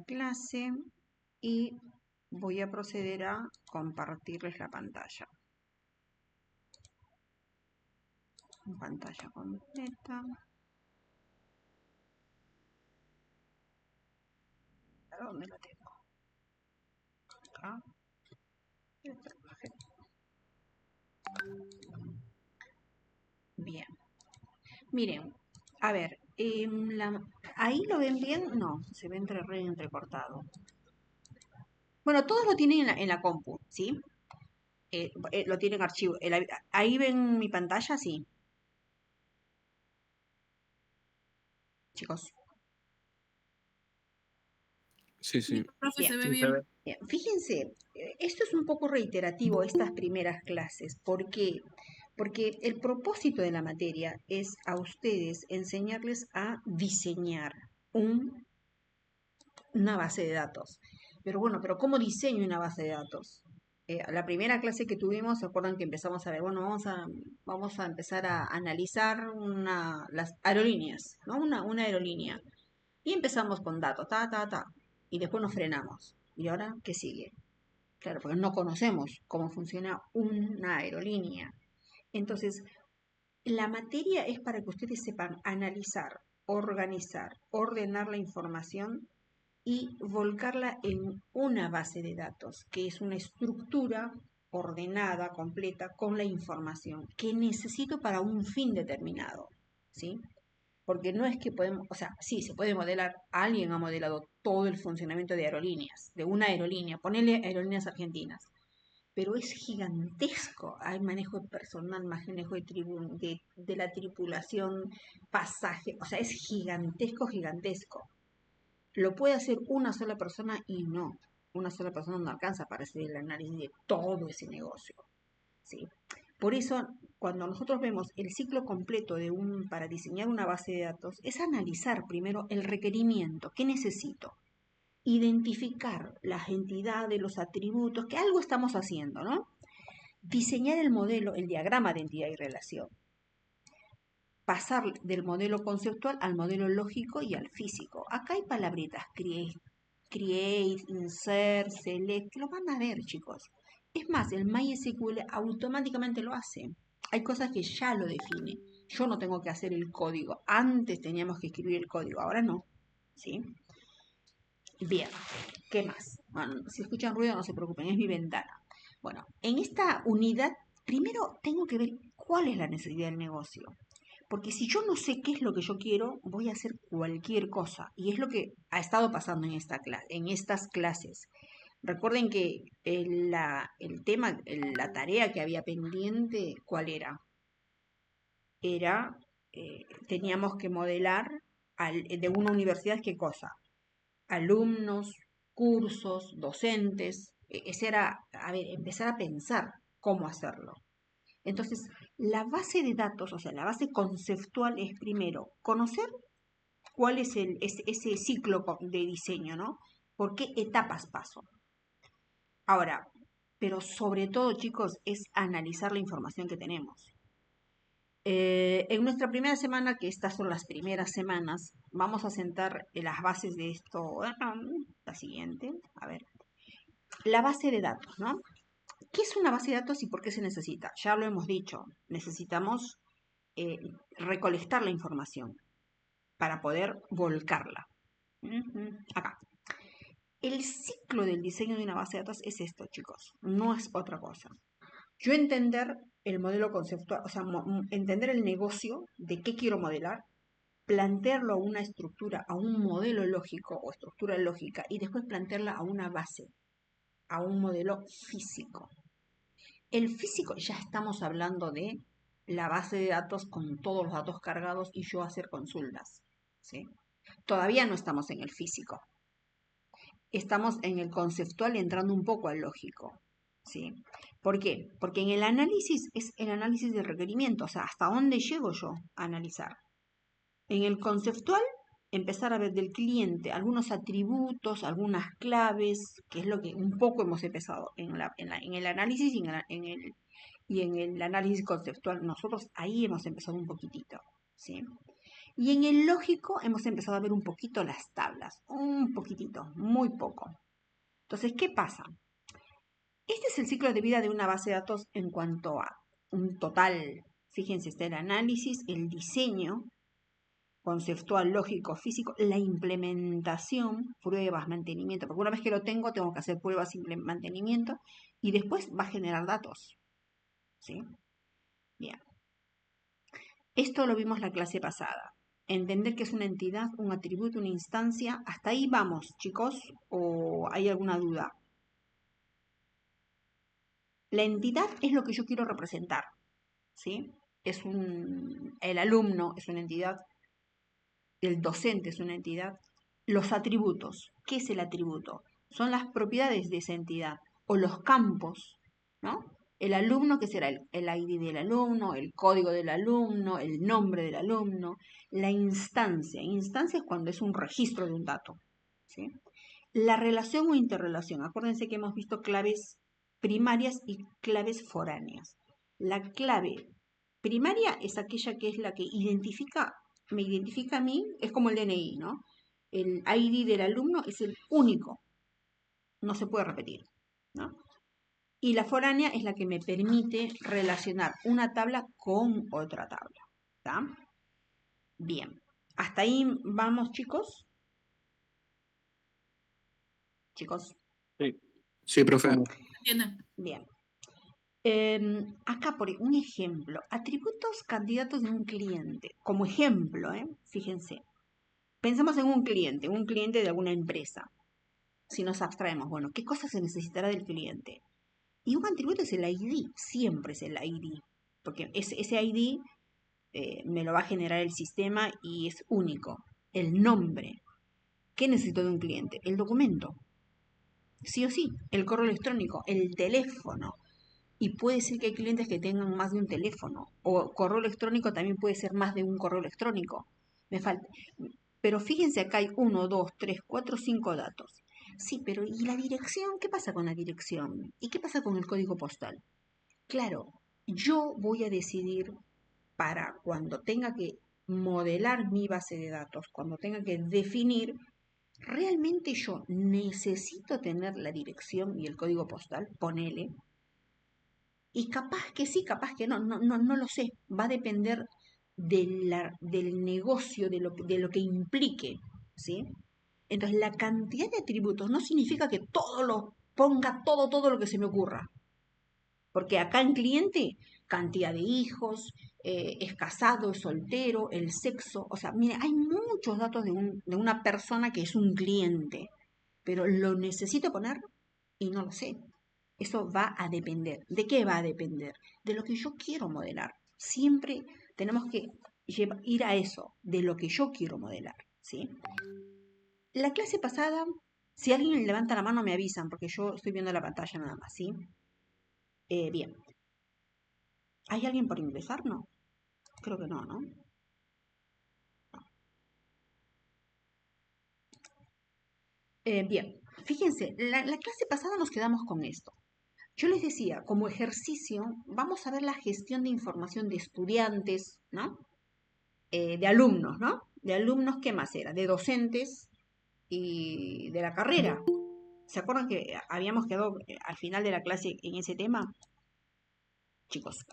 clase y voy a proceder a compartirles la pantalla. Pantalla completa. ¿A dónde la tengo? Acá. Bien. Miren, a ver, ¿ahí lo ven bien? No, se ve entrecortado. Bueno, todos lo tienen en la compu, ¿sí? Lo tienen archivo. ¿Ahí ven mi pantalla? Sí, chicos. Sí, sí. Profe, Bien, se ve Sí, se bien. ve. bien. Fíjense, esto es un poco reiterativo, estas primeras clases. ¿Por qué? Porque el propósito de la materia es a ustedes enseñarles a diseñar una base de datos. Pero bueno, ¿pero cómo diseño una base de datos? La primera clase que tuvimos, ¿se acuerdan que empezamos a ver? Bueno, vamos a empezar a analizar las aerolíneas, ¿no? Una aerolínea. Y empezamos con datos, ta. Y después nos frenamos. ¿Y ahora qué sigue? Claro, porque no conocemos cómo funciona una aerolínea. Entonces, la materia es para que ustedes sepan analizar, organizar, ordenar la información y volcarla en una base de datos, que es una estructura ordenada, completa, con la información que necesito para un fin determinado, ¿sí? Porque no es que podemos, o sea, sí, se puede modelar, alguien ha modelado todo el funcionamiento de aerolíneas, de una aerolínea, ponele aerolíneas argentinas, pero es gigantesco. Hay manejo de personal, manejo de la tripulación, pasaje, o sea, es gigantesco. Lo puede hacer una sola persona y no. Una sola persona no alcanza para hacer el análisis de todo ese negocio, ¿sí? Por eso, cuando nosotros vemos el ciclo completo para diseñar una base de datos, es analizar primero el requerimiento. ¿Qué necesito? Identificar las entidades, los atributos, que algo estamos haciendo, ¿no? Diseñar el modelo, el diagrama de entidad y relación. Pasar del modelo conceptual al modelo lógico y al físico. Acá hay palabritas, create, insert, select, que lo van a ver, chicos. Es más, el MySQL automáticamente lo hace. Hay cosas que ya lo define. Yo no tengo que hacer el código. Antes teníamos que escribir el código, ahora no. ¿Sí? Bien, ¿qué más? Bueno, si escuchan ruido no se preocupen, es mi ventana. Bueno, en esta unidad, primero tengo que ver cuál es la necesidad del negocio. Porque si yo no sé qué es lo que yo quiero, voy a hacer cualquier cosa. Y es lo que ha estado pasando en estas clases. Recuerden que tema, la tarea que había pendiente, ¿cuál era? Teníamos que modelar de una universidad, ¿qué cosa? Alumnos, cursos, docentes. Ese era, a ver, empezar a pensar cómo hacerlo. Entonces, la base de datos, o sea, la base conceptual es primero conocer cuál es ese ciclo de diseño, ¿no? ¿Por qué etapas paso? Ahora, pero sobre todo, chicos, es analizar la información que tenemos. En nuestra primera semana, que estas son las primeras semanas, vamos a sentar las bases de esto. La siguiente, a ver. La base de datos, ¿no? ¿Qué es una base de datos y por qué se necesita? Ya lo hemos dicho, necesitamos recolectar la información para poder volcarla. Acá. El ciclo del diseño de una base de datos es esto, chicos, no es otra cosa. Yo entender el modelo conceptual, o sea, entender el negocio de qué quiero modelar, plantearlo a una estructura, a un modelo lógico o estructura lógica y después plantearla a una base, a un modelo físico. El físico, ya estamos hablando de la base de datos con todos los datos cargados y yo hacer consultas, ¿sí? Todavía no estamos en el físico. Estamos en el conceptual entrando un poco al lógico, ¿sí? ¿Por qué? Porque en el análisis es el análisis del requerimiento, o sea, hasta dónde llego yo a analizar. En el conceptual, empezar a ver del cliente algunos atributos, algunas claves, que es lo que un poco hemos empezado en el análisis y en el análisis conceptual. Nosotros ahí hemos empezado un poquitito, ¿sí? Y en el lógico hemos empezado a ver un poquito las tablas, un poquitito, muy poco. Entonces, ¿qué pasa? Este es el ciclo de vida de una base de datos en cuanto a un total. Fíjense, está el análisis, el diseño, conceptual, lógico, físico, la implementación, pruebas, mantenimiento, porque una vez que lo tengo que hacer pruebas y mantenimiento y después va a generar datos. ¿Sí? Bien. Esto lo vimos la clase pasada. Entender que es una entidad, un atributo, una instancia. ¿Hasta ahí vamos, chicos? ¿O hay alguna duda? La entidad es lo que yo quiero representar. ¿Sí? El alumno es una entidad, el docente es una entidad. Los atributos, ¿qué es el atributo? Son las propiedades de esa entidad o los campos, ¿no? El alumno, ¿qué será? El ID del alumno, el código del alumno, el nombre del alumno, la instancia. Instancia es cuando es un registro de un dato, ¿sí? La relación o interrelación. Acuérdense que hemos visto claves primarias y claves foráneas. La clave primaria es aquella que es la que me identifica a mí, es como el DNI, ¿no? El ID del alumno es el único, no se puede repetir, ¿no? Y la foránea es la que me permite relacionar una tabla con otra tabla, ¿está? Bien, hasta ahí vamos, chicos. Chicos, Sí, sí, profe. bien. Acá por un ejemplo, atributos candidatos de un cliente. Como ejemplo, fíjense, pensemos en un cliente de alguna empresa. Si nos abstraemos, bueno, ¿qué cosa se necesitará del cliente? Y un atributo es el ID, siempre es el ID, porque ese ID me lo va a generar el sistema y es único. El nombre. ¿Qué necesito de un cliente? El documento. Sí o sí, el correo electrónico, el teléfono. Y puede ser que hay clientes que tengan más de un teléfono. O correo electrónico también puede ser más de un correo electrónico. Me falta. Pero fíjense, acá hay 1, 2, 3, 4, 5 datos. Sí, pero ¿y la dirección? ¿Qué pasa con la dirección? ¿Y qué pasa con el código postal? Claro, yo voy a decidir para cuando tenga que modelar mi base de datos, cuando tenga que definir, ¿realmente yo necesito tener la dirección y el código postal? Ponele. Y capaz que sí, capaz que no, no lo sé. Va a depender del negocio, de lo que implique, ¿sí? Entonces, la cantidad de atributos no significa que todo lo ponga, todo lo que se me ocurra. Porque acá en cliente, cantidad de hijos, es casado, es soltero, el sexo. O sea, mire, hay muchos datos de una persona que es un cliente, pero lo necesito poner y no lo sé. Eso va a depender. ¿De qué va a depender? De lo que yo quiero modelar. Siempre tenemos que ir a eso, de lo que yo quiero modelar, ¿sí? La clase pasada, si alguien levanta la mano me avisan, porque yo estoy viendo la pantalla nada más, ¿sí? Bien. ¿Hay alguien por ingresar? No. Creo que no, ¿no? Bien. Fíjense, la clase pasada nos quedamos con esto. Yo les decía, como ejercicio, vamos a ver la gestión de información de estudiantes, ¿no? De alumnos, ¿no? De alumnos, ¿qué más era? De docentes y de la carrera. ¿Se acuerdan que habíamos quedado al final de la clase en ese tema? Chicos,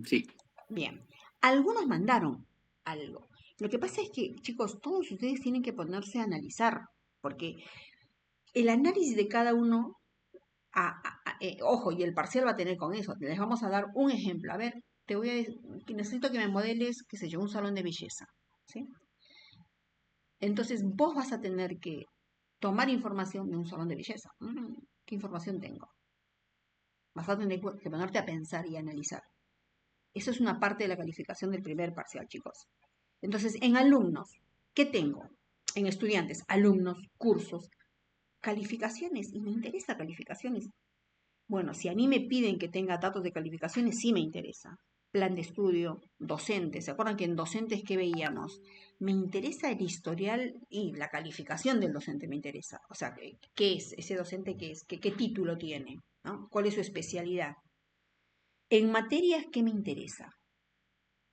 Sí. bien. Algunos mandaron algo. Lo que pasa es que, chicos, todos ustedes tienen que ponerse a analizar, porque el análisis de cada uno, ojo, y el parcial va a tener con eso. Les vamos a dar un ejemplo. A ver, te voy a decir, necesito que me modeles, qué sé yo, un salón de belleza, ¿sí? Entonces vos vas a tener que tomar información de un salón de belleza. ¿Qué información tengo? Vas a tener que ponerte a pensar y analizar. Eso es una parte de la calificación del primer parcial, chicos. Entonces, en alumnos, ¿qué tengo? En estudiantes, alumnos, cursos, calificaciones. Y me interesa calificaciones. Bueno, si a mí me piden que tenga datos de calificaciones, sí me interesa. Plan de estudio, docentes. ¿Se acuerdan que en docentes qué veíamos? Me interesa el historial y la calificación del docente me interesa. O sea, ¿qué es ese docente? ¿Qué es? ¿Qué título tiene? ¿No? ¿Cuál es su especialidad? En materias, ¿qué me interesa?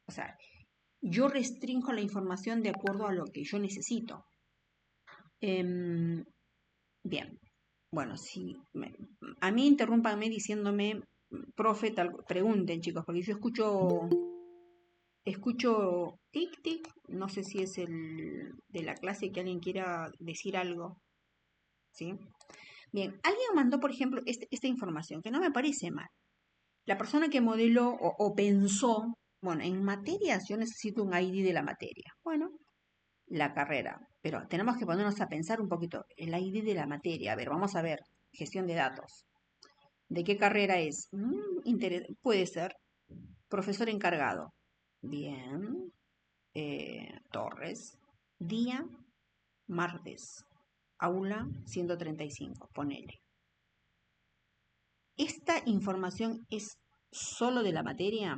O sea, yo restringo la información de acuerdo a lo que yo necesito. Bien, bueno, si a mí interrúmpanme diciéndome, profe, pregunten chicos, porque yo escucho tic tic, no sé si es el de la clase que alguien quiera decir algo, ¿sí? Bien, alguien mandó, por ejemplo, esta información, que no me parece mal. La persona que modeló o pensó, bueno, en materias yo necesito un ID de la materia. Bueno, la carrera, pero tenemos que ponernos a pensar un poquito, el ID de la materia. A ver, vamos a ver, gestión de datos. ¿De qué carrera es? Puede ser profesor encargado. Bien. Torres. Día, martes. Aula 135, ponele. ¿Esta información es solo de la materia?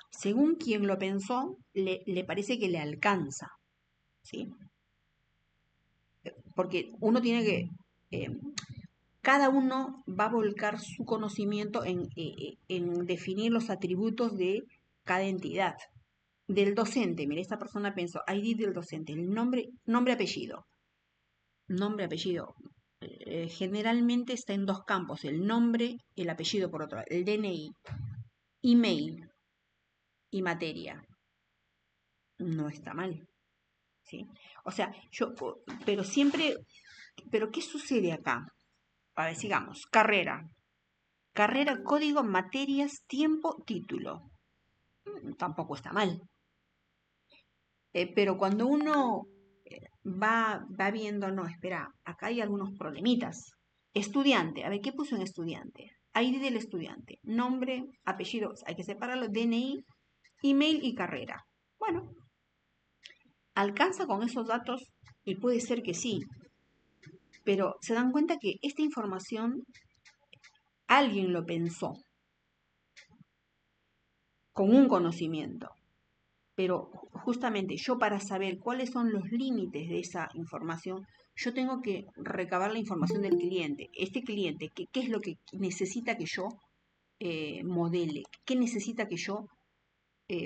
Según quien lo pensó, le parece que le alcanza, ¿sí? Porque uno tiene que, eh, cada uno va a volcar su conocimiento en definir los atributos de cada entidad. Del docente, mire, esta persona pensó, ID del docente, el nombre, apellido. Nombre, apellido. Generalmente está en dos campos, el nombre, el apellido por otro lado, el DNI, email y materia. No está mal, ¿sí? O sea, pero siempre, pero ¿qué sucede acá? A ver, sigamos. Carrera. Carrera, código, materias, tiempo, título. Tampoco está mal. Pero cuando uno va viendo, no, espera, acá hay algunos problemitas. Estudiante, a ver, ¿qué puso en estudiante? ID del estudiante, nombre, apellido, hay que separarlo, DNI, email y carrera. Bueno, alcanza con esos datos y puede ser que sí, pero se dan cuenta que esta información alguien lo pensó con un conocimiento. Pero justamente yo, para saber cuáles son los límites de esa información, yo tengo que recabar la información del cliente. Este cliente, ¿qué es lo que necesita que yo modele? ¿Qué necesita que yo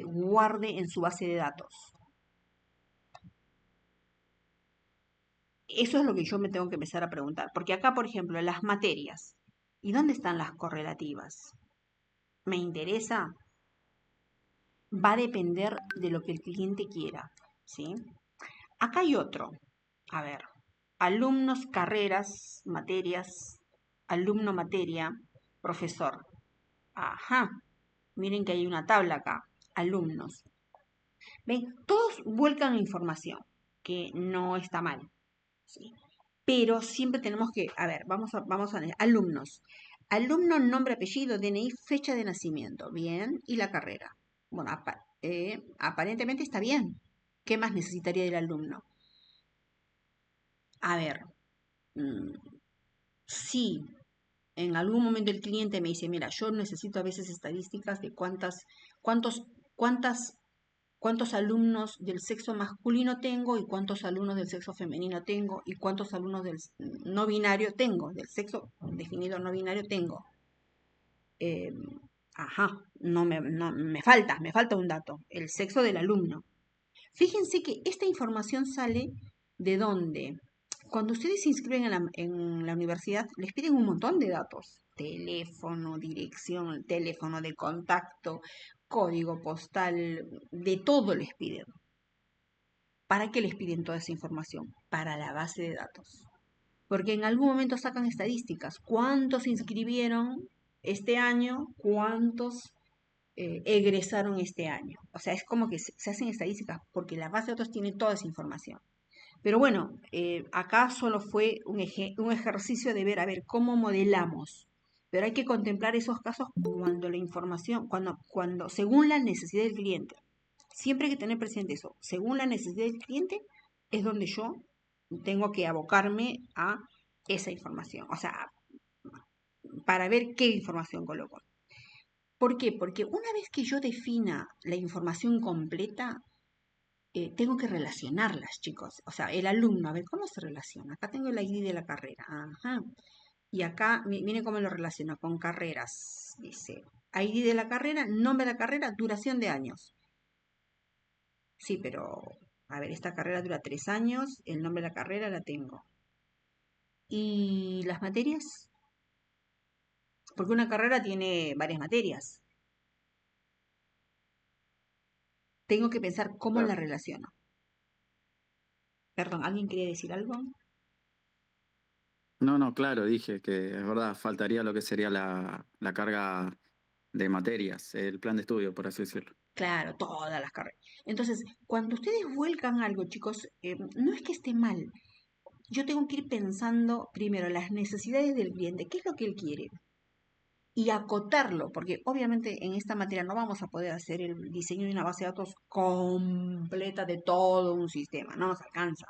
guarde en su base de datos? Eso es lo que yo me tengo que empezar a preguntar. Porque acá, por ejemplo, en las materias, ¿y dónde están las correlativas? ¿Me interesa? Va a depender de lo que el cliente quiera, ¿sí? Acá hay otro. A ver, alumnos, carreras, materias, alumno, materia, profesor. Ajá, miren que hay una tabla acá. Alumnos. ¿Ven? Todos vuelcan información, que no está mal, ¿sí? Pero siempre tenemos que, a ver, vamos a alumnos. Alumno, nombre, apellido, DNI, fecha de nacimiento. Bien, y la carrera. Bueno, aparentemente está bien. ¿Qué más necesitaría del alumno? A ver, mm, si en algún momento el cliente me dice, mira, yo necesito a veces estadísticas de cuántos, cuántas, cuántos alumnos del sexo masculino tengo y cuántos alumnos del sexo femenino tengo y cuántos alumnos del no binario tengo, del sexo definido no binario tengo. Eh, me falta un dato, el sexo del alumno. Fíjense que esta información sale de dónde. Cuando ustedes se inscriben en la universidad, les piden un montón de datos. Teléfono, dirección, teléfono de contacto, código postal, de todo les piden. ¿Para qué les piden toda esa información? Para la base de datos. Porque en algún momento sacan estadísticas. ¿Cuántos se inscribieron este año? ¿Cuántos egresaron este año? O sea, es como que se hacen estadísticas porque la base de datos tiene toda esa información. Pero bueno, acá solo fue un ejercicio de ver, a ver, cómo modelamos. Pero hay que contemplar esos casos cuando la información, según la necesidad del cliente. Siempre hay que tener presente eso. Según la necesidad del cliente, es donde yo tengo que abocarme a esa información. O sea, para ver qué información coloco. ¿Por qué? Porque una vez que yo defina la información completa, tengo que relacionarlas, chicos. O sea, el alumno, a ver, ¿cómo se relaciona? Acá tengo el ID de la carrera. Ajá. Y acá, miren cómo lo relaciona con carreras. Dice, ID de la carrera, nombre de la carrera, duración de años. Sí, pero, a ver, esta carrera dura 3 años, el nombre de la carrera la tengo. ¿Y las materias? Porque una carrera tiene varias materias. Tengo que pensar cómo la Claro. relaciono. Perdón, ¿alguien quería decir algo? No, no, claro, dije que es verdad, faltaría lo que sería la carga de materias, el plan de estudio, por así decirlo. Claro, todas las carreras. Entonces, cuando ustedes vuelcan algo, chicos, no es que esté mal. Yo tengo que ir pensando primero las necesidades del cliente, qué es lo que él quiere, y acotarlo, porque obviamente en esta materia no vamos a poder hacer el diseño de una base de datos completa de todo un sistema, no nos alcanza.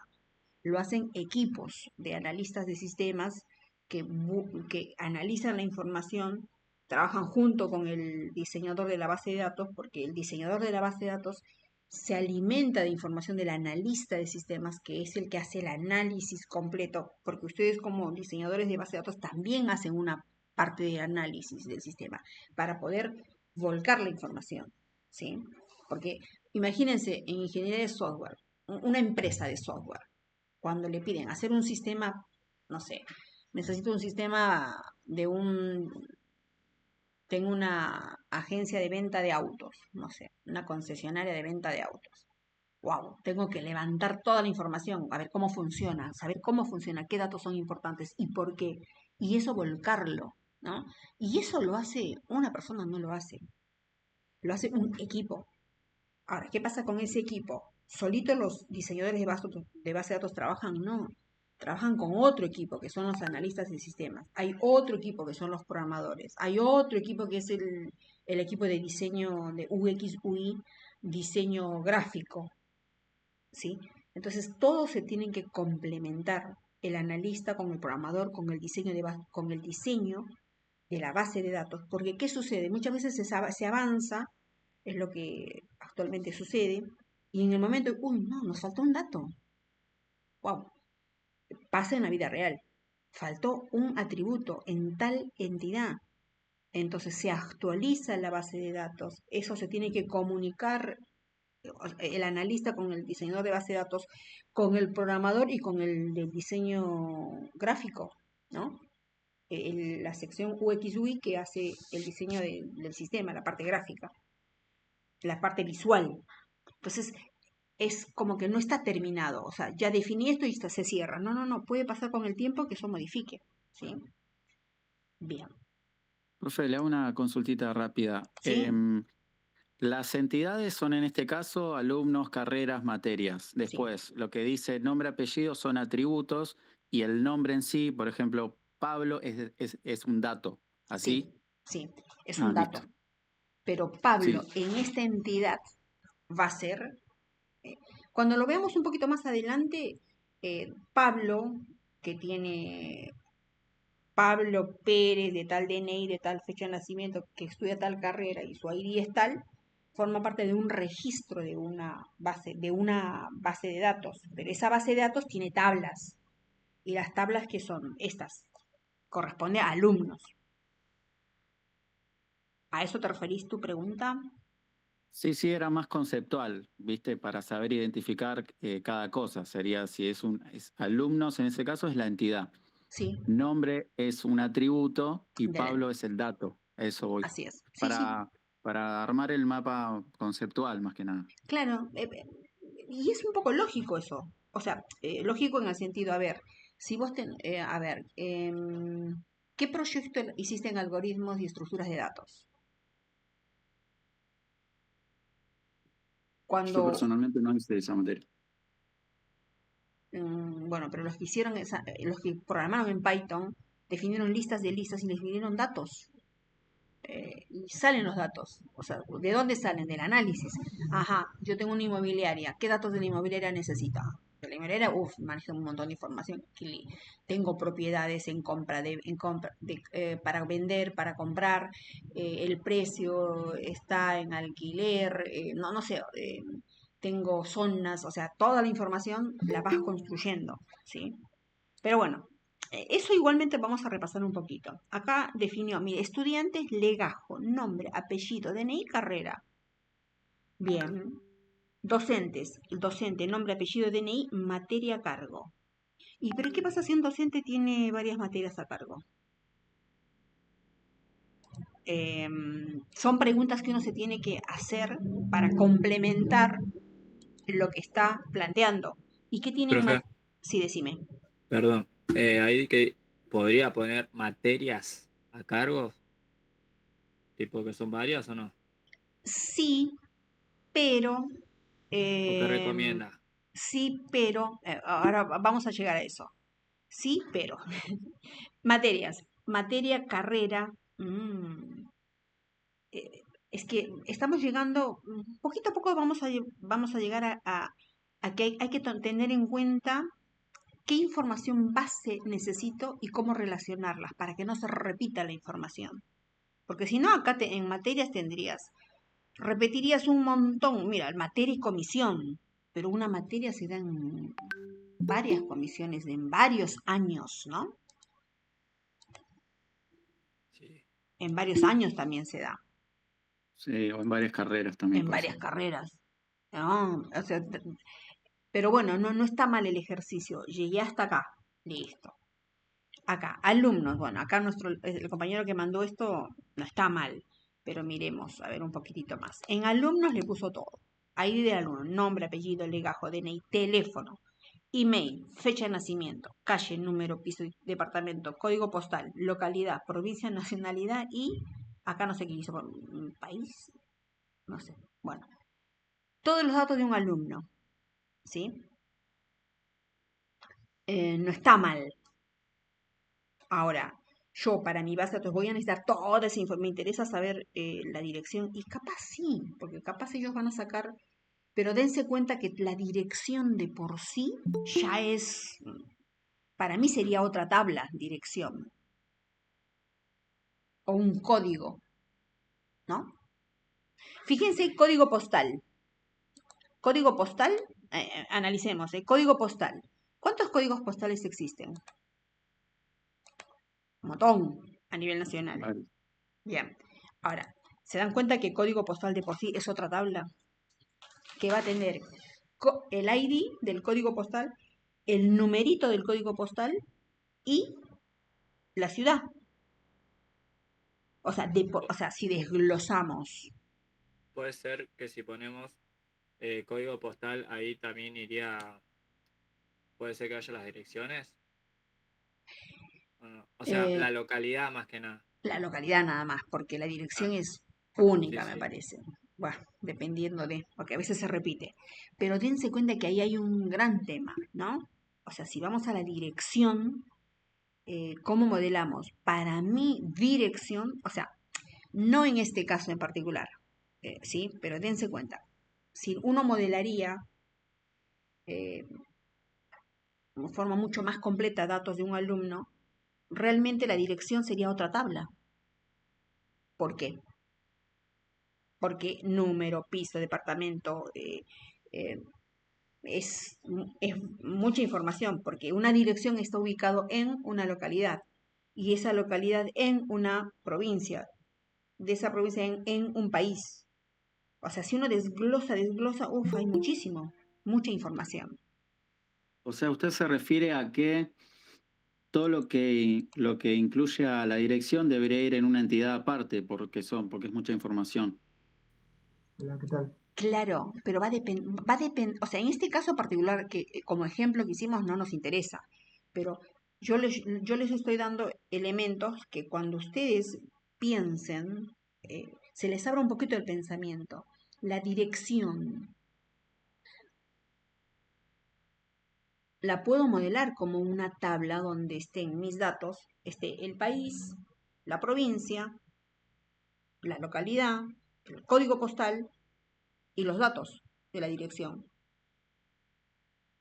Lo hacen equipos de analistas de sistemas que analizan la información, trabajan junto con el diseñador de la base de datos, porque el diseñador de la base de datos se alimenta de información del analista de sistemas, que es el que hace el análisis completo, porque ustedes como diseñadores de base de datos también hacen una parte de análisis del sistema para poder volcar la información, ¿sí? Porque imagínense en ingeniería de software, una empresa de software cuando le piden hacer un sistema, no sé, necesito un sistema tengo una agencia de venta de autos, no sé, una concesionaria de venta de autos. Wow, tengo que levantar toda la información, a ver cómo funciona, saber cómo funciona, qué datos son importantes y por qué, y eso volcarlo, ¿no? Y eso lo hace una persona, no lo hace, lo hace un equipo. Ahora, ¿qué pasa con ese equipo? ¿Solito los diseñadores de base de datos trabajan? No. Trabajan con otro equipo, que son los analistas de sistemas. Hay otro equipo, que son los programadores. Hay otro equipo, que es el equipo de diseño de UX, UI, diseño gráfico. ¿Sí? Entonces, todos se tienen que complementar. El analista con el programador, con el diseño de la base de datos. Porque, ¿qué sucede? Muchas veces se avanza, es lo que actualmente sucede, y en el momento, uy, no, nos faltó un dato. Wow, pasa en la vida real. Faltó un atributo en tal entidad. Entonces se actualiza la base de datos. Eso se tiene que comunicar el analista con el diseñador de base de datos, con el programador y con el del diseño gráfico, ¿no? La sección UX UI que hace el diseño del sistema, la parte gráfica, la parte visual. Entonces, es como que no está terminado, o sea, ya definí esto y se cierra. No, no, no, puede pasar con el tiempo que eso modifique, ¿sí? Bien, Profe, le hago una consultita rápida. ¿sí? Las entidades son en este caso alumnos, carreras, materias. Sí, Después, lo que dice nombre, apellido son atributos y el nombre en sí, por ejemplo, Pablo es un dato. sí, ¿Así? sí, es un Ah, dato. listo. Pero Pablo Sí. en esta entidad va a ser, eh, cuando lo veamos un poquito más adelante, Pablo, que tiene Pablo Pérez de tal DNI, de tal fecha de nacimiento, que estudia tal carrera y su ID es tal, forma parte de un registro de una base de datos. Pero esa base de datos tiene tablas. Y las tablas que son estas, corresponde a alumnos. ¿A eso te referís tu pregunta? Sí, sí, era más conceptual, ¿viste? Para saber identificar cada cosa. Sería si es alumnos, en ese caso es la entidad. Sí, Nombre es un atributo y de Pablo es el dato. A eso voy. así es. Sí, sí, Para, para armar el mapa conceptual, más que nada. claro. Y es un poco lógico eso. O sea, lógico en el sentido, a ver, si vos a ver, ¿qué proyecto hiciste en algoritmos y estructuras de datos? Yo Cuando, personalmente no hice esa materia. bueno, pero los que hicieron los que programaron en Python definieron listas de listas y les vinieron datos. Y salen los datos. O sea, ¿de dónde salen? Del análisis. Ajá, yo tengo una inmobiliaria. ¿Qué datos de la inmobiliaria necesita? De la inmobiliaria, uff, manejo un montón de información. Tengo propiedades para vender, para comprar, el precio está en alquiler, no, no sé, tengo zonas, o sea, toda la información la vas construyendo, ¿sí? Pero bueno, eso igualmente vamos a repasar un poquito. Acá definió, mire, estudiantes, legajo, nombre, apellido, DNI, carrera. Bien. Docentes, el docente, nombre, apellido, DNI, materia a cargo. ¿Y pero qué pasa si un docente tiene varias materias a cargo? Son preguntas que uno se tiene que hacer para complementar lo que está planteando. ¿Y qué tienen Profe, Sí, decime. perdón. Ahí que podría poner materias a cargo, tipo que son varias o no. Sí, pero... ¿O qué em, recomienda? sí, pero... ahora vamos a llegar a eso. Sí, pero... Materias. Materia, carrera. Es que estamos llegando, poquito a poco vamos a llegar a que hay que tener en cuenta qué información base necesito y cómo relacionarlas para que no se repita la información. Porque si no, acá en materias repetirías un montón. Mira, materia y comisión, pero una materia se da en varias comisiones, en varios años, ¿no? Sí. En varios años también se da, Sí, o en varias carreras también en puede varias ser. carreras. ¿No? O sea, pero bueno, no está mal el ejercicio. Llegué hasta acá. Listo. Acá, alumnos. Bueno, acá el compañero que mandó esto no está mal. Pero miremos, a ver un poquitito más. En alumnos le puso todo. ID de alumno, nombre, apellido, legajo, DNI, teléfono, email, fecha de nacimiento, calle, número, piso, departamento, código postal, localidad, provincia, nacionalidad y acá no sé qué hizo, país, no sé. Bueno, todos los datos de un alumno, ¿sí? No está mal. Ahora, yo para mi base de datos voy a necesitar toda esa información. Me interesa saber la dirección y capaz sí, porque capaz ellos van a sacar, pero dense cuenta que la dirección de por sí ya es, para mí sería otra tabla, dirección, o un código, ¿no? Fíjense, código postal. Código postal, analicemos, código postal. ¿Cuántos códigos postales existen? Un montón a nivel nacional. Vale. Bien. Ahora, ¿se dan cuenta que código postal de por sí es otra tabla? Que va a tener el ID del código postal, el numerito del código postal y la ciudad. O sea, o sea, si desglosamos. Puede ser que si ponemos código postal, ahí también iría, puede ser que haya las direcciones. ¿O no? O sea, eh, la localidad más que nada. la localidad nada más, porque la dirección Ah, es sí, única, me sí. parece. Bueno, dependiendo de, porque a veces se repite. Pero dense cuenta que ahí hay un gran tema, ¿no? O sea, si vamos a la dirección, ¿cómo modelamos? Para mí, dirección, o sea, no en este caso en particular, ¿sí? Pero dense cuenta, si uno modelaría eh, de forma mucho más completa datos de un alumno, realmente la dirección sería otra tabla. ¿Por qué? Porque número, piso, departamento, eh, es mucha información, porque una dirección está ubicado en una localidad y esa localidad en una provincia, de esa provincia en un país. O sea, si uno desglosa, uff, hay muchísimo, mucha información. O sea, usted se refiere a que todo lo que incluye a la dirección debería ir en una entidad aparte, porque es mucha información. Hola, ¿qué tal? Claro, pero o sea, en este caso particular, que como ejemplo que hicimos no nos interesa, pero yo les estoy dando elementos que cuando ustedes piensen, se les abra un poquito el pensamiento. La dirección la puedo modelar como una tabla donde estén mis datos, esté el país, la provincia, la localidad, el código postal y los datos de la dirección.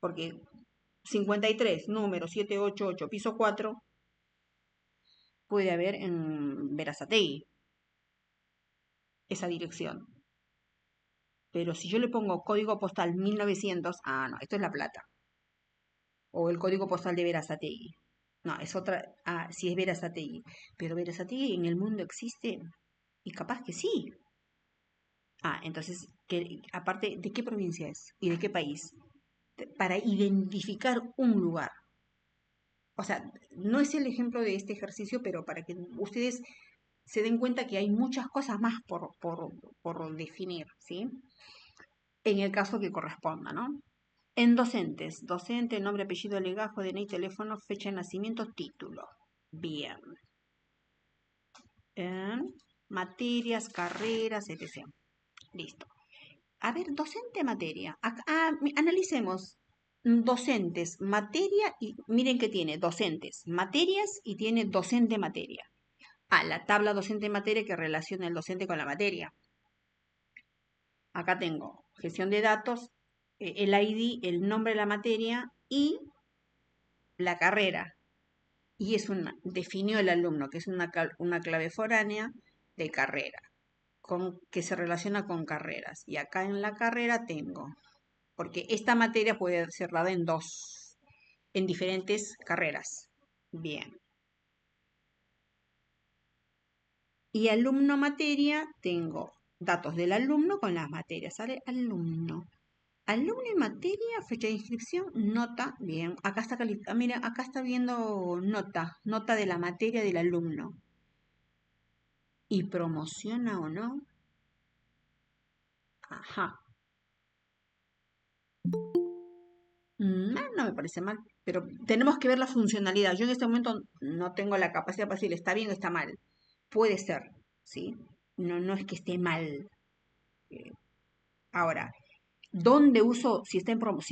Porque 53, número 788, piso 4, puede haber en Berazategui esa dirección. Pero si yo le pongo código postal 1900, no, esto es La Plata. O el código postal de Berazategui. No, es otra, sí es Berazategui. Pero Berazategui en el mundo existe y capaz que sí. Entonces que aparte, ¿de qué provincia es? ¿Y de qué país? Para identificar un lugar. O sea, no es el ejemplo de este ejercicio, pero para que ustedes se den cuenta que hay muchas cosas más por definir, ¿sí? En el caso que corresponda, ¿no? En docentes, docente, nombre, apellido, legajo, DNI, teléfono, fecha de nacimiento, título. Bien. En materias, carreras, etc. Listo. A ver, docente, materia. Analicemos docentes, materia y miren que tiene docentes, materias y tiene docente, materia. La tabla docente, materia que relaciona el docente con la materia. Acá tengo gestión de datos, el ID, el nombre de la materia y la carrera. Y definió el alumno, que es una clave foránea de carrera, que se relaciona con carreras. Y acá en la carrera tengo, porque esta materia puede ser dada en diferentes carreras. Bien. Y alumno materia, tengo datos del alumno con las materias. Sale alumno. Alumno y materia, fecha de inscripción, nota. Bien, acá está mira, acá está viendo nota de la materia del alumno. ¿Y promociona o no? Ajá. No me parece mal, pero tenemos que ver la funcionalidad. Yo en este momento no tengo la capacidad para decir está bien o está mal. Puede ser, ¿sí? No es que esté mal. Ahora, ¿dónde uso si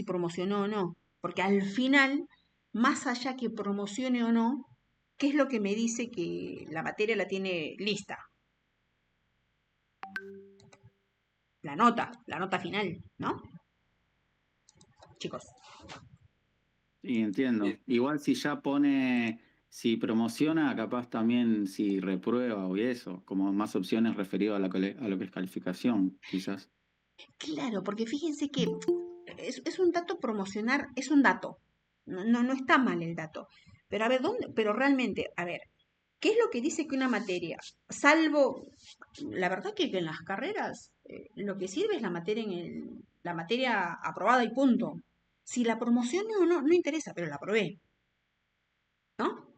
promocionó o no? Porque al final, más allá que promocione o no, ¿qué es lo que me dice que la materia la tiene lista? La nota final, ¿no? Chicos. Sí, entiendo. Igual si ya pone, si promociona, capaz también si reprueba o eso, como más opciones referido a a lo que es calificación, quizás. Claro, porque fíjense que es un dato promocionar, es un dato. No está mal el dato. Pero a ver, ¿dónde? Pero realmente, a ver, ¿qué es lo que dice que una materia? Salvo, la verdad que en las carreras lo que sirve es la materia aprobada y punto. Si la promociono o no, no interesa, pero la aprobé, ¿no?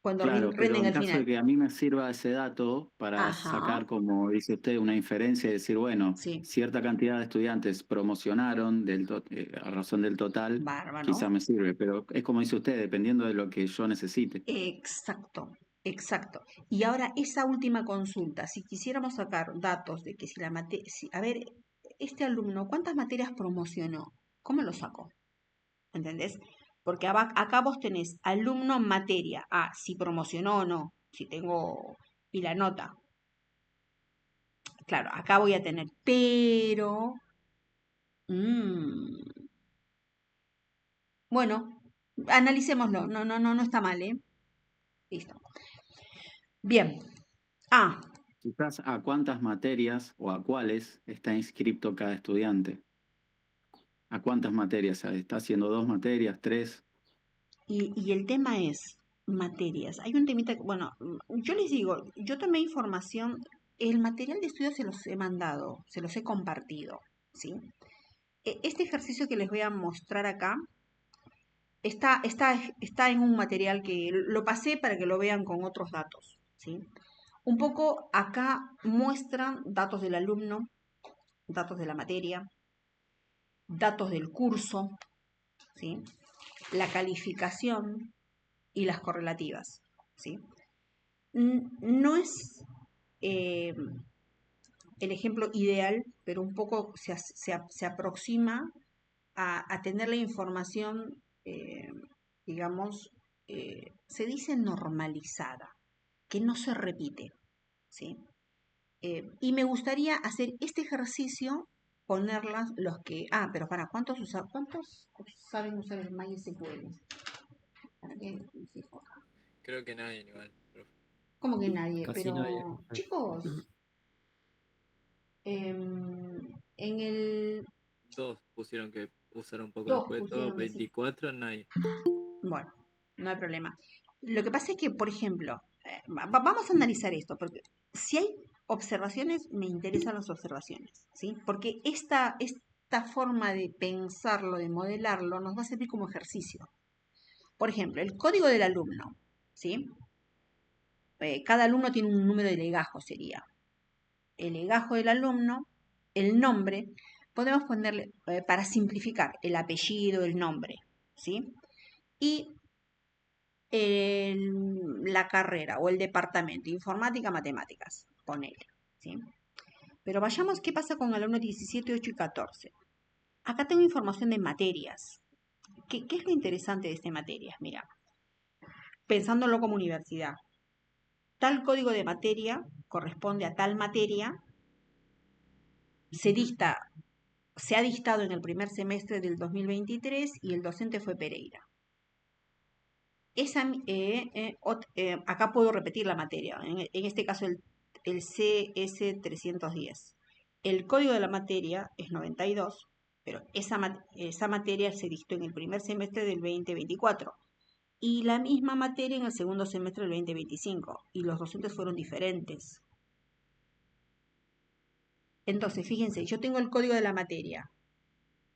Cuando Claro, pero rinden en al caso de final. que a mí me sirva ese dato para Ajá, sacar, como dice usted, una inferencia y decir, bueno, sí, cierta cantidad de estudiantes promocionaron a razón del total, bárbaro. quizá me sirve, pero es como dice usted, dependiendo de lo que yo necesite. Exacto, exacto. Y ahora esa última consulta, si quisiéramos sacar datos de que si la materia, a ver, este alumno, ¿cuántas materias promocionó? ¿Cómo lo saco? ¿Entendés? Porque acá vos tenés alumno materia. Si promocionó o no, si tengo, y la nota. Claro, acá voy a tener, pero, mm, bueno, analicémoslo. No está mal, ¿eh? Listo. Bien. Ah, Quizás a cuántas materias o a cuáles está inscripto cada estudiante. ¿A cuántas materias? ¿Está haciendo dos materias, tres? y el tema es materias. Hay un temita, bueno, yo les digo, yo tomé información, el material de estudio se los he mandado, se los he compartido, ¿sí? Este ejercicio que les voy a mostrar acá está en un material que lo pasé para que lo vean con otros datos, ¿sí? Un poco acá muestran datos del alumno, datos de la materia, datos del curso, ¿sí? La calificación y las correlativas, ¿sí? No es eh, el ejemplo ideal, pero un poco se aproxima a tener la información, digamos, se dice normalizada, que no se repite, ¿sí? Y me gustaría hacer este ejercicio, ponerlas los que... pero ¿cuántos saben usar el MySQL? ¿Para qué? Creo que nadie igual, profe. ¿Cómo que nadie? Casi nadie. Pero, chicos, en el Dos pusieron que usar un poco 2 después, todos pusieron decir, 24, nadie. bueno, no hay problema. Lo que pasa es que, por ejemplo, vamos a analizar esto, porque si hay observaciones, me interesan las observaciones, ¿sí? Porque esta forma de pensarlo, de modelarlo, nos va a servir como ejercicio. Por ejemplo, el código del alumno, ¿sí? Cada alumno tiene un número de legajo, sería. El legajo del alumno, el nombre, podemos ponerle, para simplificar, el apellido, el nombre, ¿sí? Y la carrera o el departamento, informática, matemáticas, ponele, ¿sí? Pero vayamos, ¿qué pasa con alumnos 17, 8 y 14? Acá tengo información de materias. ¿Qué es lo interesante de estas materias? Mira, pensándolo como universidad, tal código de materia corresponde a tal materia, se ha dictado en el primer semestre del 2023 y el docente fue Pereira. Acá puedo repetir la materia, en este caso el CS310. El código de la materia es 92, pero esa materia se dictó en el primer semestre del 2024 y la misma materia en el segundo semestre del 2025 y los docentes fueron diferentes. Entonces, fíjense, yo tengo el código de la materia,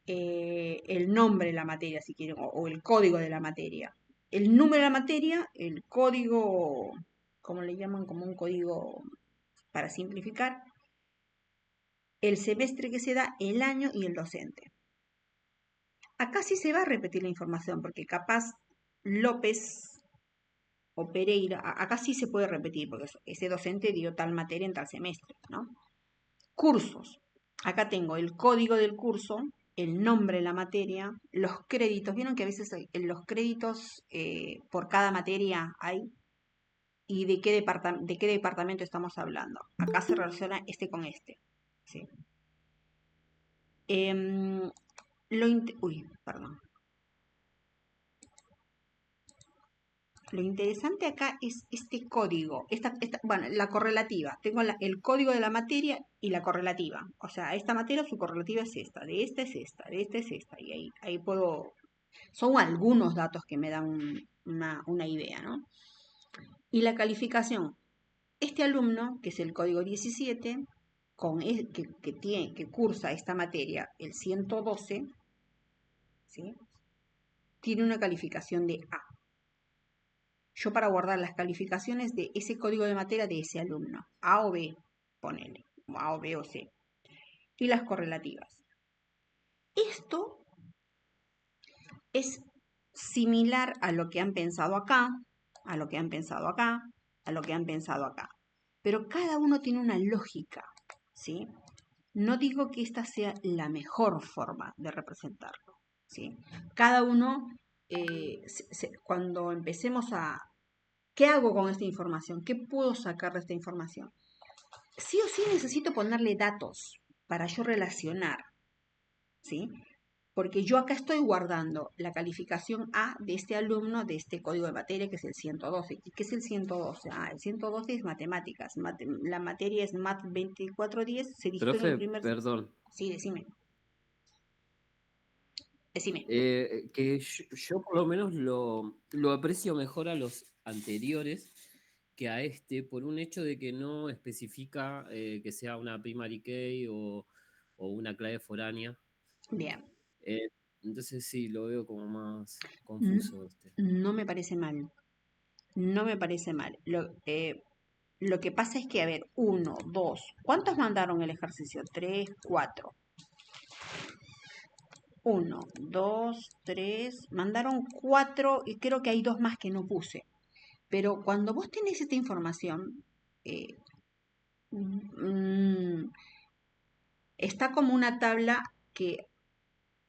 el nombre de la materia, si quieren, o el código de la materia. El número de la materia, el código, como le llaman, como un código para simplificar, el semestre que se da, el año y el docente. Acá sí se va a repetir la información, porque capaz López o Pereira, acá sí se puede repetir, porque ese docente dio tal materia en tal semestre, ¿no? Cursos. Acá tengo el código del curso, el nombre de la materia, los créditos. ¿Vieron que a veces los créditos por cada materia hay? ¿Y de qué departamento estamos hablando? Acá se relaciona este con este. ¿Sí? Perdón. Lo interesante acá es este código, bueno, la correlativa. Tengo el código de la materia y la correlativa. O sea, esta materia su correlativa es esta, de esta es esta, de esta es esta. Y ahí puedo... Son algunos datos que me dan una idea, ¿no? Y la calificación. Este alumno, que es el código 17, que cursa esta materia, el 112, ¿sí? Tiene una calificación de A. Yo para guardar las calificaciones de ese código de materia de ese alumno, A o B, ponele, A o B o C, y las correlativas. Esto es similar a lo que han pensado acá, a lo que han pensado acá, a lo que han pensado acá. Pero cada uno tiene una lógica, ¿sí? No digo que esta sea la mejor forma de representarlo, ¿sí? Cada uno, cuando empecemos a... ¿Qué hago con esta información? ¿Qué puedo sacar de esta información? Sí o sí necesito ponerle datos para yo relacionar, ¿sí? Porque yo acá estoy guardando la calificación A de este alumno de este código de materia que es el 112. ¿Y qué es el 112? El 112 es matemáticas. La materia es MAT 2410. Se dictó en el Profe, primer... perdón. Sí, decime. Decime. Que yo por lo menos lo aprecio mejor a los anteriores que a este, por un hecho de que no especifica que sea una primary key o una clave foránea. Bien. Entonces sí, lo veo como más confuso este. No me parece mal. No me parece mal. Lo que pasa es que, a ver, 1, 2. ¿Cuántos mandaron el ejercicio? 3, 4. 1, 2, 3. Mandaron 4 y creo que hay 2 más que no puse. Pero cuando vos tenés esta información, está como una tabla que,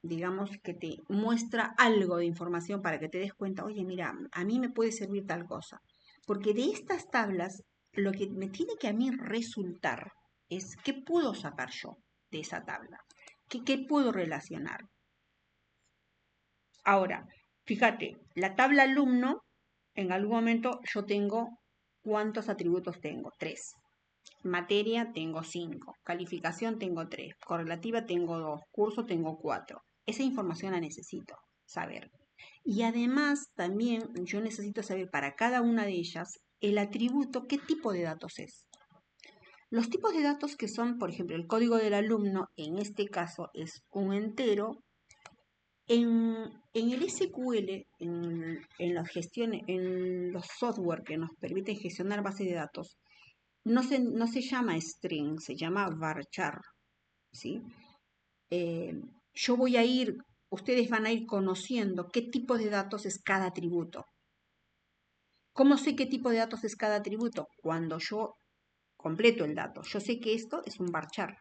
digamos, que te muestra algo de información para que te des cuenta, oye, mira, a mí me puede servir tal cosa. Porque de estas tablas, lo que me tiene que a mí resultar es qué puedo sacar yo de esa tabla, qué puedo relacionar. Ahora, fíjate, la tabla alumno, en algún momento yo tengo, ¿cuántos atributos tengo? 3. Materia tengo 5. Calificación tengo 3. Correlativa tengo 2. Curso tengo 4. Esa información la necesito saber. Y además también yo necesito saber para cada una de ellas el atributo, ¿qué tipo de datos es? Los tipos de datos que son, por ejemplo, el código del alumno, en este caso es un entero. En el SQL, en las gestiones, en los software que nos permiten gestionar bases de datos, no se llama string, se llama varchar, ¿sí? Yo voy a ir, ustedes van a ir conociendo qué tipo de datos es cada atributo. ¿Cómo sé qué tipo de datos es cada atributo? Cuando yo completo el dato. Yo sé que esto es un varchar.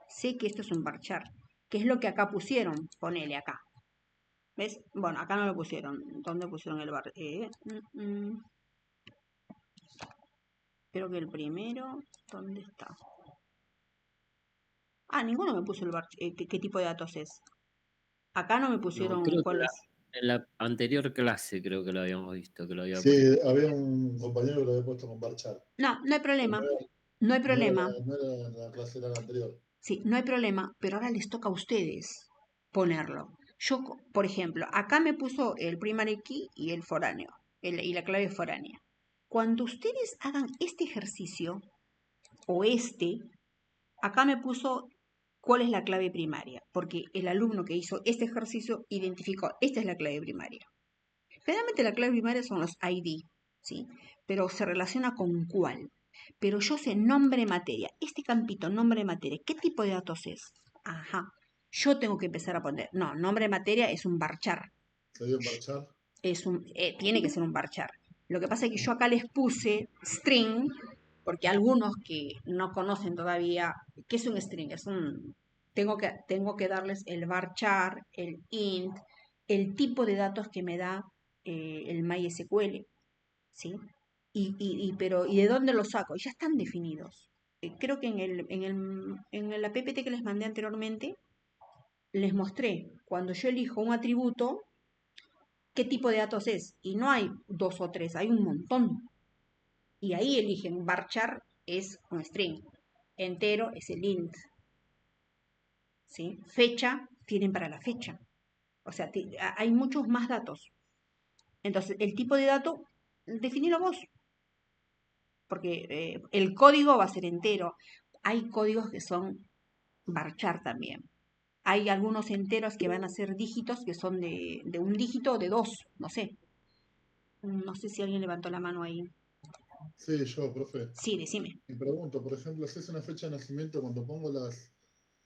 Sé que esto es un varchar. ¿Qué es lo que acá pusieron? Ponele acá. ¿Ves? Bueno, acá no lo pusieron. ¿Dónde pusieron el var? Creo que el primero. ¿Dónde está? Ah, ninguno me puso el qué tipo de datos es. Acá no me No, pusieron creo que cuál es. en la anterior clase creo que lo habíamos visto, que lo había puesto. Sí, había un compañero que lo había puesto con Barchar. No, no hay Pero problema. No hay no era, problema. no era en la clase, era la anterior. Sí, no hay problema, pero ahora les toca a ustedes ponerlo. Yo, por ejemplo, acá me puso el primary key y el foráneo, y la clave foránea. Cuando ustedes hagan este ejercicio, o acá me puso cuál es la clave primaria, porque el alumno que hizo este ejercicio identificó, esta es la clave primaria. Generalmente la clave primaria son los ID, ¿sí? Pero se relaciona con cuál. Pero yo sé nombre materia. Este campito, nombre materia, ¿qué tipo de datos es? Ajá. Yo tengo que empezar a poner. No, nombre materia es un varchar. ¿Se dio en Barchar? Tiene que ser un varchar. Lo que pasa es que yo acá les puse string, porque algunos que no conocen todavía, ¿qué es un string? Tengo que darles el varchar, el int, el tipo de datos que me da el MySQL, ¿sí? ¿Y de dónde los saco? Ya están definidos. Creo que en la PPT que les mandé anteriormente, les mostré, cuando yo elijo un atributo, qué tipo de datos es. Y no hay 2 o 3, hay un montón. Y ahí eligen, varchar es un string, entero es el int, ¿sí? Fecha, tienen para la fecha. O sea, hay muchos más datos. Entonces, el tipo de dato, definilo vos, porque el código va a ser entero. Hay códigos que son varchar también. Hay algunos enteros que van a ser dígitos que son de un dígito o de dos, no sé. No sé si alguien levantó la mano ahí. Sí, yo, profe. Sí, decime. Y pregunto, por ejemplo, si es una fecha de nacimiento cuando pongo las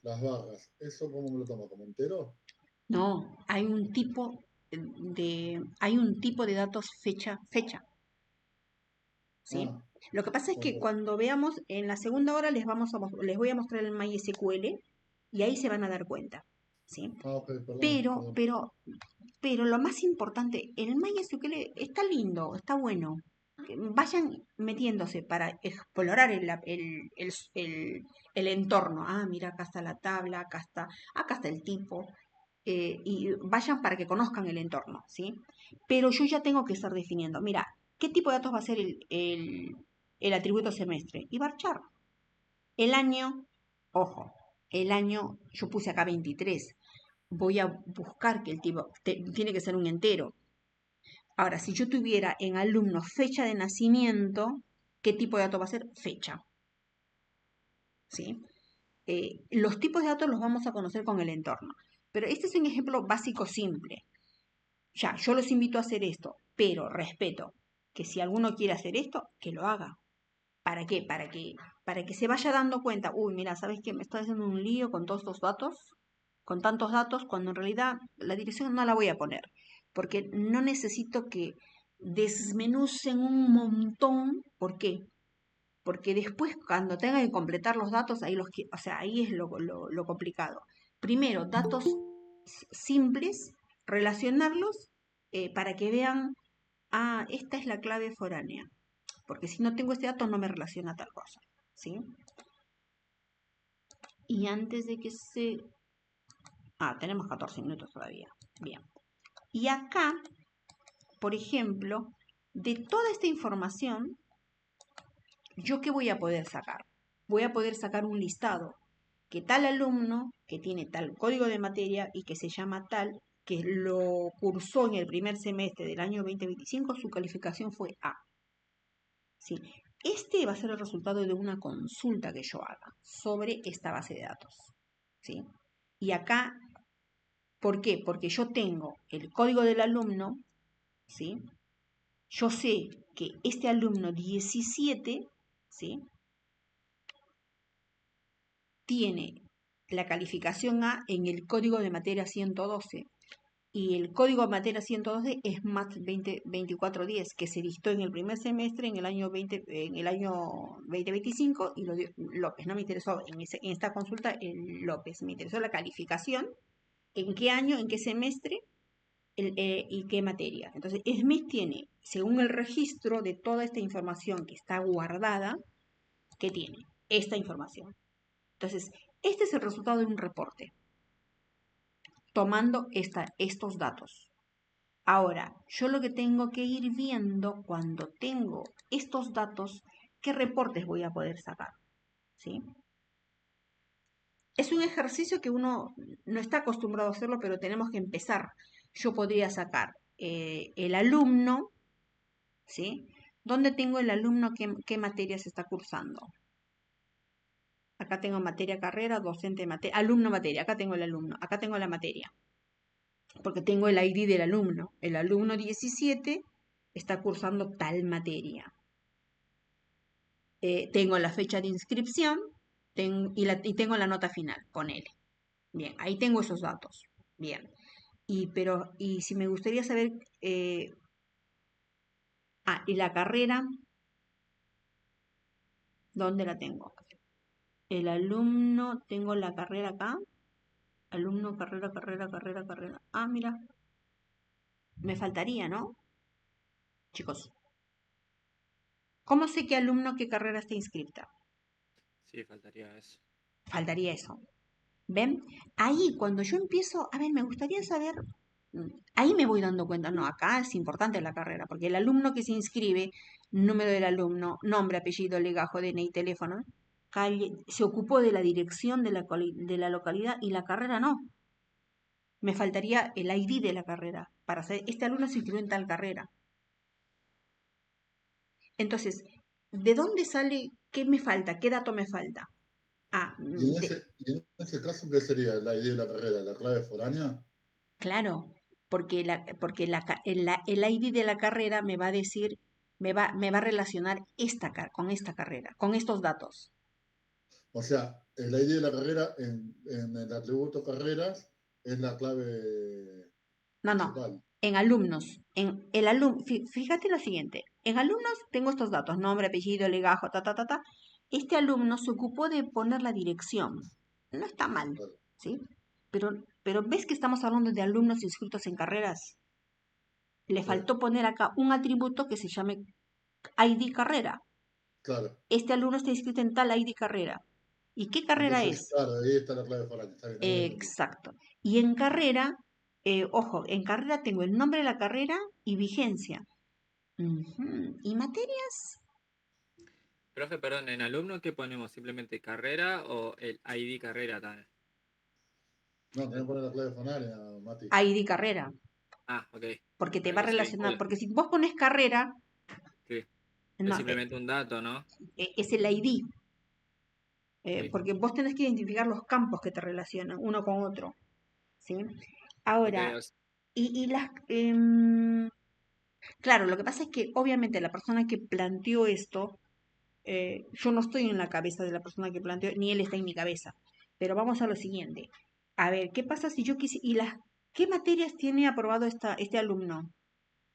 barras, ¿eso cómo me lo tomo? ¿Como entero? No, hay un tipo de datos fecha, ¿sí? Ah, Lo que pasa es que cuando. cuando veamos en la segunda hora les voy a mostrar el MySQL y ahí se van a dar cuenta, ¿sí? Ah, ok, perdón, Pero, perdón. pero, pero lo más importante, el MySQL está lindo, está bueno. Vayan metiéndose para explorar el entorno. Ah, mira, acá está la tabla, acá está el tipo. Y vayan para que conozcan el entorno, ¿sí? Pero yo ya tengo que estar definiendo, mira, ¿qué tipo de datos va a ser el atributo semestre? Y varchar. El año, ojo, el año, yo puse acá 23. Voy a buscar que el tipo tiene que ser un entero. Ahora, si yo tuviera en alumno fecha de nacimiento, ¿qué tipo de dato va a ser? Fecha, ¿sí? Los tipos de datos los vamos a conocer con el entorno. Pero este es un ejemplo básico simple. Ya, yo los invito a hacer esto, pero respeto que si alguno quiere hacer esto, que lo haga. ¿Para qué? Para que se vaya dando cuenta, uy, mira, ¿sabes qué? Me estoy haciendo un lío con todos estos datos, con tantos datos, cuando en realidad la dirección no la voy a poner, porque no necesito que desmenucen un montón. ¿Por qué? Porque después cuando tenga que completar los datos, o sea, ahí es lo complicado. Primero, datos simples, relacionarlos para que vean, ah, esta es la clave foránea, porque si no tengo este dato no me relaciona tal cosa, ¿sí? Y antes de que se... Ah, tenemos 14 minutos todavía. Bien. Y acá, por ejemplo, de toda esta información, ¿yo qué voy a poder sacar? Voy a poder sacar un listado que tal alumno que tiene tal código de materia y que se llama tal, que lo cursó en el primer semestre del año 2025, su calificación fue A. ¿sí? Este va a ser el resultado de una consulta que yo haga sobre esta base de datos, ¿sí? Y acá, ¿por qué? Porque yo tengo el código del alumno, ¿sí? Yo sé que este alumno 17, ¿sí? Tiene la calificación A en el código de materia 112 y el código de materia 112 es MAT 2410 que se dictó en el primer semestre en el año 2025 y lo dio López. No me interesó en esta consulta el López, me interesó la calificación, en qué año, en qué semestre y qué materia. Entonces, SMIT tiene, según el registro de toda esta información que está guardada, ¿qué tiene? Esta información. Entonces, este es el resultado de un reporte, tomando estos datos. Ahora, yo lo que tengo que ir viendo cuando tengo estos datos, qué reportes voy a poder sacar, ¿sí? Es un ejercicio que uno no está acostumbrado a hacerlo, pero tenemos que empezar. Yo podría sacar el alumno, ¿sí? ¿Dónde tengo el alumno? ¿Qué materias está cursando? Acá tengo materia carrera, docente materia, alumno materia. Acá tengo el alumno, acá tengo la materia. Porque tengo el ID del alumno. El alumno 17 está cursando tal materia. Tengo la fecha de inscripción y tengo la nota final, ponele. Bien, ahí tengo esos datos. Bien. Y si me gustaría saber, y la carrera, ¿dónde la tengo? El alumno, tengo la carrera acá. Alumno, carrera. Ah, mira, me faltaría, ¿no? Chicos, ¿cómo sé qué alumno, qué carrera está inscrita? Sí, faltaría eso. Faltaría eso. ¿Ven? Ahí cuando yo empiezo, a ver, me gustaría saber, ahí me voy dando cuenta, no, acá es importante la carrera, porque el alumno que se inscribe, número del alumno, nombre, apellido, legajo, DNI, teléfono, calle, se ocupó de la dirección de la localidad y la carrera no. Me faltaría el ID de la carrera para saber, este alumno se inscribió en tal carrera. Entonces, ¿de dónde sale? ¿Qué me falta? ¿Qué dato me falta? Ah, Y en ese caso, ¿qué sería la idea de la carrera? ¿La clave foránea? claro, porque el ID de la carrera me va a decir, me va a relacionar con esta carrera, con estos datos. O sea, el ID de la carrera en el atributo carreras es la clave No, no, principal. en alumnos. En el alumno, fíjate lo siguiente, en alumnos tengo estos datos, nombre, apellido, legajo, ta. Este alumno se ocupó de poner la dirección. No está mal, Claro, ¿sí? Pero ves que estamos hablando de alumnos inscritos en carreras. Le sí, faltó poner acá un atributo que se llame ID carrera. claro. Este alumno está inscrito en tal ID carrera. ¿Y qué carrera Entonces, es? claro, ahí está la clave foránea. Está bien, ahí entendí. Exacto. Y en carrera, ojo, en carrera tengo el nombre de la carrera y vigencia. Ujú. ¿Y materias? Profe, perdón, ¿en alumno qué ponemos? ¿Simplemente carrera o el ID carrera también? No, tenés que poner la clave foránea, Mati. ID carrera. Ah, ok. Porque te Para va a que se relacionar. vincule. Porque si vos pones carrera, Sí. Es no, simplemente un dato, ¿no? es el ID. Sí. Porque vos tenés que identificar los campos que te relacionan uno con otro. ¿Sí? Ok, Ahora, y las... claro, lo que pasa es que obviamente la persona que planteó esto, yo no estoy en la cabeza de la persona que planteó, ni él está en mi cabeza. Pero vamos a lo siguiente. A ver, ¿qué pasa si yo quisiera... ¿Qué materias tiene aprobado este alumno?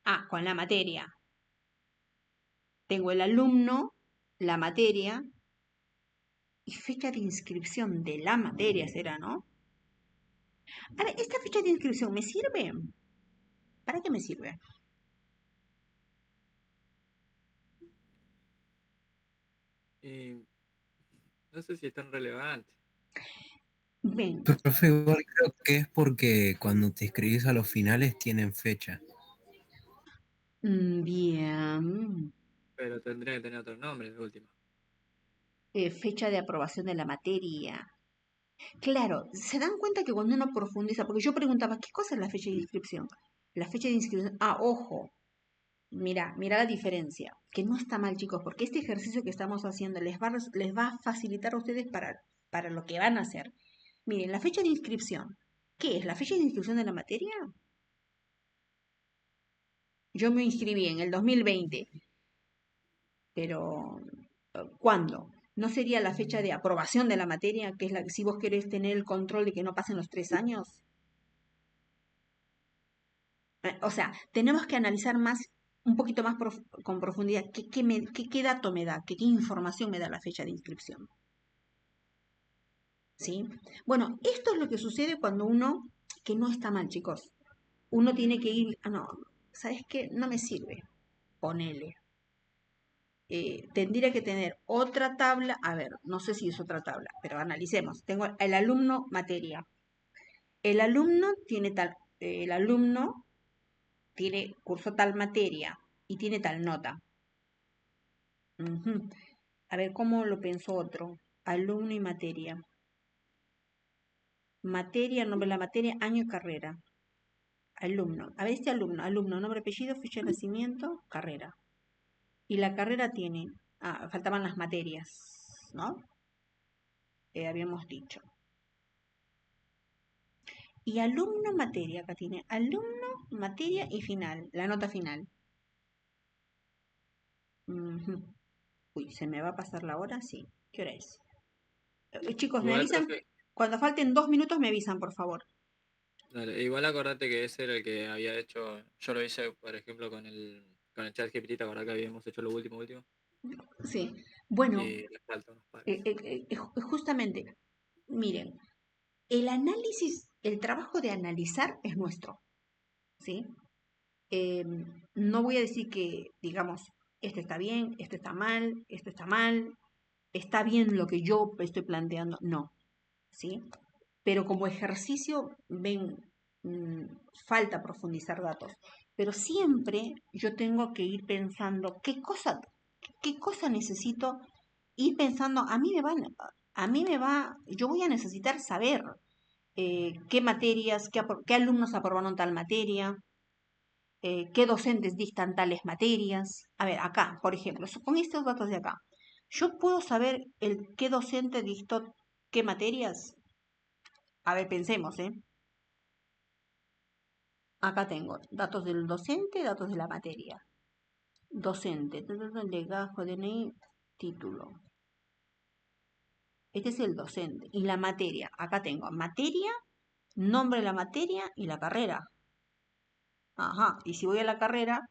Ah, con la materia. Tengo el alumno, la materia y fecha de inscripción de la materia será, ¿no? A ver, ¿esta fecha de inscripción me sirve? ¿Para qué me sirve? y no sé si es tan relevante. Ven, Profe, igual creo que es porque cuando te inscribís a los finales tienen fecha. bien. Pero tendría que tener otro nombre de última. Fecha de aprobación de la materia. Claro, se dan cuenta que cuando uno profundiza, porque yo preguntaba, ¿qué cosa es la fecha de inscripción? La fecha de inscripción, ojo, mira la diferencia, que no está mal, chicos, porque este ejercicio que estamos haciendo les va a facilitar a ustedes para lo que van a hacer. Miren, la fecha de inscripción. ¿Qué es? ¿La fecha de inscripción de la materia? Yo me inscribí en el 2020, pero ¿cuándo? ¿No sería la fecha de aprobación de la materia, que es la que si vos querés tener el control de que no pasen los 3 años? O sea, tenemos que analizar más, un poquito más con profundidad, qué dato me da, qué información me da la fecha de inscripción. ¿Sí? Bueno, esto es lo que sucede cuando uno, que no está mal, chicos, uno tiene que ir, no, ¿sabes qué? No me sirve, ponele. Tendría que tener otra tabla, a ver, no sé si es otra tabla, pero analicemos. Tengo el alumno materia. El alumno tiene curso tal materia y tiene tal nota. Ujú. A ver, ¿cómo lo pensó otro? Alumno y materia. Materia, nombre de la materia, año y carrera. Alumno. A ver, este alumno, nombre, apellido, fecha de nacimiento, carrera. Y la carrera tiene, faltaban las materias, ¿no? Habíamos dicho. Y alumno, materia, acá tiene alumno, materia y final, la nota final. Ujú. Uy, ¿se me va a pasar la hora? Sí. ¿Qué hora es? Chicos, ¿me Igual, avisan? profe, Cuando falten 2 minutos me avisan, por favor. dale, igual acordate que ese era el que había hecho, yo lo hice, por ejemplo, con el chat GPT, ¿te acordás que habíamos hecho lo último? Sí. Bueno, Y le falta unos pares. justamente, miren, el análisis, el trabajo de analizar es nuestro, ¿sí? No voy a decir que, digamos, esto está bien, esto está mal, está bien lo que yo estoy planteando, no, ¿sí? Pero como ejercicio, ven, falta profundizar datos. Pero siempre yo tengo que ir pensando qué cosa necesito ir pensando, yo voy a necesitar saber qué materias, qué alumnos aprobaron tal materia, qué docentes dictan tales materias. A ver, acá, por ejemplo, con estos datos de acá, ¿yo puedo saber qué docente dictó qué materias? A ver, pensemos, ¿eh? Acá tengo datos del docente, datos de la materia. Docente, legajo, DNI, título. Este es el docente. Y la materia, acá tengo materia, nombre de la materia y la carrera. Ajá, y si voy a la carrera,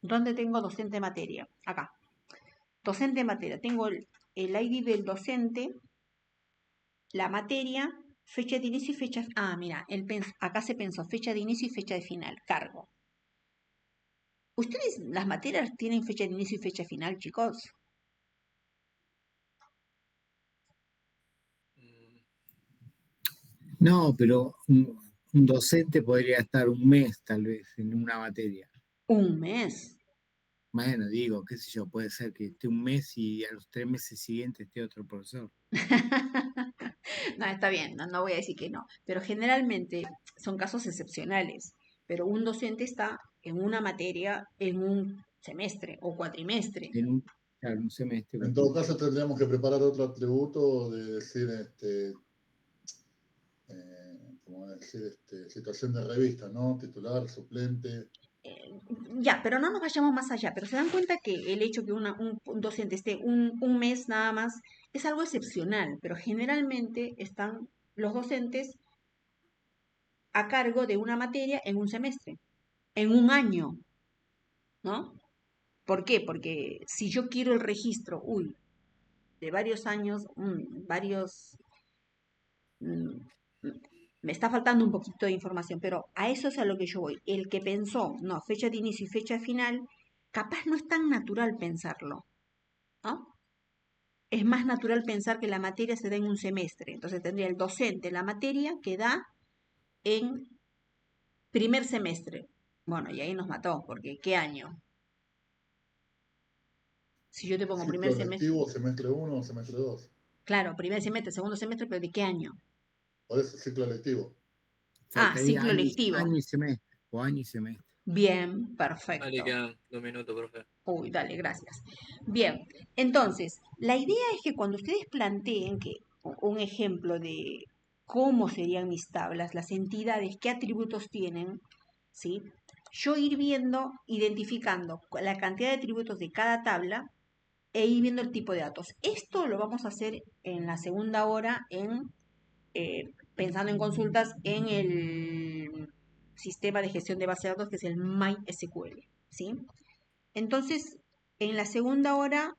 ¿dónde tengo docente materia? Acá. Docente materia. Tengo el ID del docente, la materia, fecha de inicio y fecha. Mira, acá se pensó fecha de inicio y fecha de final. Cargo. ¿Ustedes las materias tienen fecha de inicio y fecha final, chicos? Mm, No, pero un docente podría estar un mes tal vez en una materia. Un mes. Bueno, digo, qué sé yo, puede ser que esté un mes y a los 3 meses siguientes esté otro profesor. No, está bien, no voy a decir que no, pero generalmente son casos excepcionales, pero un docente está en una materia en un semestre o cuatrimestre. Claro, un semestre. En todo caso, tendríamos que preparar otro atributo de decir, como decir, situación de revista, ¿no? Titular, suplente. Ya, pero no nos vayamos más allá, pero se dan cuenta que el hecho que un docente esté un mes nada más es algo excepcional, pero generalmente están los docentes a cargo de una materia en un semestre, en un año, ¿no? ¿Por qué? Porque si yo quiero el registro, de varios años, mm, me está faltando un poquito de información, pero a eso es a lo que yo voy. El que pensó, no, fecha de inicio y fecha final, capaz no es tan natural pensarlo, ¿no? Es más natural pensar que la materia se da en un semestre. Entonces tendría el docente la materia que da en primer semestre. Bueno, y ahí nos mató, porque ¿qué año? Si yo te pongo primer Ciclo semestre, lectivo, semestre 1 o semestre 2. claro, primer semestre, segundo semestre, pero ¿de qué año? Por eso, ciclo lectivo. Faltaría ciclo lectivo. año y semestre, o año y semestre. Bien, Ahí perfecto. quedan 2 minutos, profe. Uy, dale, gracias. Bien, entonces, la idea es que cuando ustedes planteen un ejemplo de cómo serían mis tablas, las entidades, qué atributos tienen, ¿sí? Yo ir viendo, identificando la cantidad de atributos de cada tabla e ir viendo el tipo de datos. Esto lo vamos a hacer en la segunda hora pensando en consultas en el sistema de gestión de base de datos que es el MySQL, ¿sí? Entonces, en la segunda hora